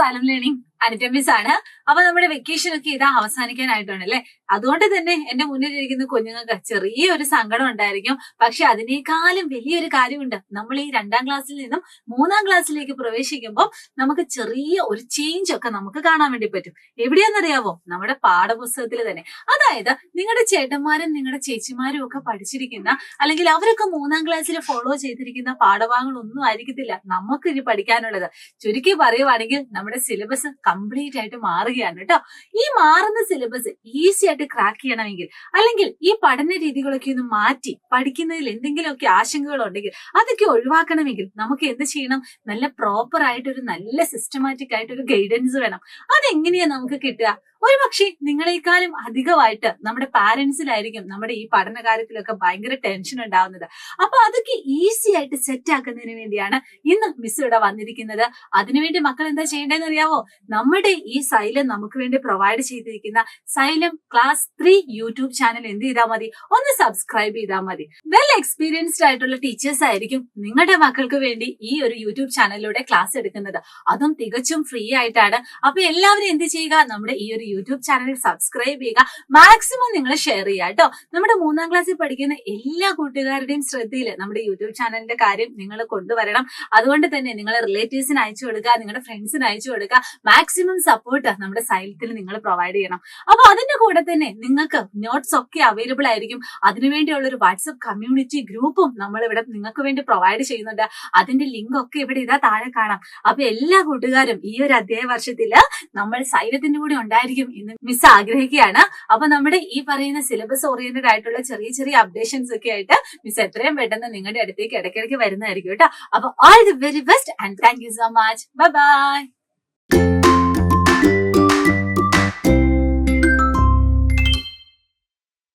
Xylem learning Anita miss ആണ്. അപ്പൊ നമ്മുടെ വെക്കേഷൻ ഒക്കെ ഇതാ അവസാനിക്കാനായിട്ടുണ്ട് അല്ലെ. അതുകൊണ്ട് തന്നെ എന്റെ മുന്നിലിരിക്കുന്ന കുഞ്ഞുങ്ങൾക്ക് ചെറിയൊരു സങ്കടം ഉണ്ടായിരിക്കും. പക്ഷെ അതിനേക്കാളും വലിയൊരു കാര്യമുണ്ട്. നമ്മൾ ഈ 2ാം ക്ലാസ്സിൽ നിന്നും 3ാം ക്ലാസ്സിലേക്ക് പ്രവേശിക്കുമ്പോൾ നമുക്ക് ചെറിയ ഒരു ചേഞ്ച് ഒക്കെ നമുക്ക് കാണാൻ വേണ്ടി പറ്റും. എവിടെയാണെന്നറിയാവോ? നമ്മുടെ പാഠപുസ്തകത്തിൽ തന്നെ. അതായത് നിങ്ങളുടെ ചേട്ടന്മാരും നിങ്ങളുടെ ചേച്ചിമാരും ഒക്കെ പഠിച്ചിരിക്കുന്ന അല്ലെങ്കിൽ അവരൊക്കെ 3ാം ക്ലാസ്സിൽ ഫോളോ ചെയ്തിരിക്കുന്ന പാഠഭാഗങ്ങളൊന്നും ആയിരിക്കത്തില്ല നമുക്ക് ഇനി പഠിക്കാനുള്ളത്. ചുരുക്കി പറയുവാണെങ്കിൽ നമ്മുടെ സിലബസ് കംപ്ലീറ്റ് ആയിട്ട് മാറുകയാണ് കേട്ടോ. ഈ മാറുന്ന സിലബസ് ഈസി ആയിട്ട് ക്രാക്ക് ചെയ്യണമെങ്കിൽ അല്ലെങ്കിൽ ഈ പഠന രീതികളൊക്കെ ഒന്ന് മാറ്റി പഠിക്കുന്നതിൽ എന്തെങ്കിലുമൊക്കെ ആശങ്കകൾ ഉണ്ടെങ്കിൽ അതൊക്കെ ഒഴിവാക്കണമെങ്കിൽ നമുക്ക് എന്ത് ചെയ്യണം? നല്ല പ്രോപ്പർ ആയിട്ട് ഒരു നല്ല സിസ്റ്റമാറ്റിക് ആയിട്ട് ഒരു ഗൈഡൻസ് വേണം. അതെങ്ങനെയാ നമുക്ക് കിട്ടുക? ഒരു പക്ഷേ നിങ്ങളെക്കാളും അധികമായിട്ട് നമ്മുടെ പാരന്റ്സിലായിരിക്കും നമ്മുടെ ഈ പഠന കാര്യത്തിലൊക്കെ ഭയങ്കര ടെൻഷൻ ഉണ്ടാവുന്നത്. അപ്പൊ അതൊക്കെ ഈസി ആയിട്ട് സെറ്റ് ആക്കുന്നതിന് വേണ്ടിയാണ് ഇന്ന് മിസ് ഇവിടെ വന്നിരിക്കുന്നത്. അതിനുവേണ്ടി മക്കൾ എന്താ ചെയ്യേണ്ടതെന്ന് അറിയാവോ? നമ്മുടെ ഈ സൈലം നമുക്ക് വേണ്ടി പ്രൊവൈഡ് ചെയ്തിരിക്കുന്ന സൈലം ക്ലാസ് 3 യൂട്യൂബ് ചാനൽ എന്ത് ചെയ്താൽ മതി? ഒന്ന് സബ്സ്ക്രൈബ് ചെയ്താൽ മതി. വെൽ എക്സ്പീരിയൻസ്ഡ് ആയിട്ടുള്ള ടീച്ചേഴ്സ് ആയിരിക്കും നിങ്ങളുടെ മക്കൾക്ക് വേണ്ടി ഈ ഒരു യൂട്യൂബ് ചാനലിലൂടെ ക്ലാസ് എടുക്കുന്നത്. അതും തികച്ചും ഫ്രീ ആയിട്ടാണ്. അപ്പൊ എല്ലാവരും എന്ത് ചെയ്യുക? നമ്മുടെ ഈ ഒരു യൂട്യൂബ് ചാനൽ സബ്സ്ക്രൈബ് ചെയ്യുക. മാക്സിമം നിങ്ങൾ ഷെയർ ചെയ്യുക കേട്ടോ. നമ്മുടെ 3ാം ക്ലാസ്സിൽ പഠിക്കുന്ന എല്ലാ കൂട്ടുകാരുടെയും ശ്രദ്ധയിൽ നമ്മുടെ യൂട്യൂബ് ചാനലിന്റെ കാര്യം നിങ്ങൾ കൊണ്ടുവരണം. അതുകൊണ്ട് തന്നെ നിങ്ങളെ റിലേറ്റീവ്സിന് അയച്ചു കൊടുക്കുക, നിങ്ങളുടെ ഫ്രണ്ട്സിന് അയച്ചു കൊടുക്കുക. മാക്സിമം സപ്പോർട്ട് നമ്മുടെ സൈലത്തിൽ നിങ്ങൾ പ്രൊവൈഡ് ചെയ്യണം. അപ്പൊ അതിന്റെ കൂടെ തന്നെ നിങ്ങൾക്ക് നോട്ട്സ് ഒക്കെ അവൈലബിൾ ആയിരിക്കും. അതിനുവേണ്ടിയുള്ള ഒരു വാട്സ്ആപ്പ് കമ്മ്യൂണിറ്റി ഗ്രൂപ്പും നമ്മൾ ഇവിടെ നിങ്ങൾക്ക് വേണ്ടി പ്രൊവൈഡ് ചെയ്യുന്നുണ്ട്. അതിന്റെ ലിങ്ക് ഒക്കെ ഇവിടെ ഇതാ താഴെ കാണാം. അപ്പൊ എല്ലാ കൂട്ടുകാരും ഈ ഒരു അധ്യായ വർഷത്തില് നമ്മൾ സൈലത്തിന്റെ കൂടെ ഉണ്ടായിരിക്കും എന്ന് മിസ് ആഗ്രഹിക്കുകയാണ്. അപ്പൊ നമ്മുടെ ഈ പറയുന്ന സിലബസ് ഓറിയന്റഡ് ആയിട്ടുള്ള ചെറിയ ചെറിയ അപ്ഡേഷൻസ് ഒക്കെ ആയിട്ട് മിസ് എത്രയും പെട്ടെന്ന് നിങ്ങളുടെ അടുത്തേക്ക് ഇടയ്ക്കിടയ്ക്ക് വരുന്നതായിരിക്കും കേട്ടോ. അപ്പൊ all the very best and thank you so much. Bye bye.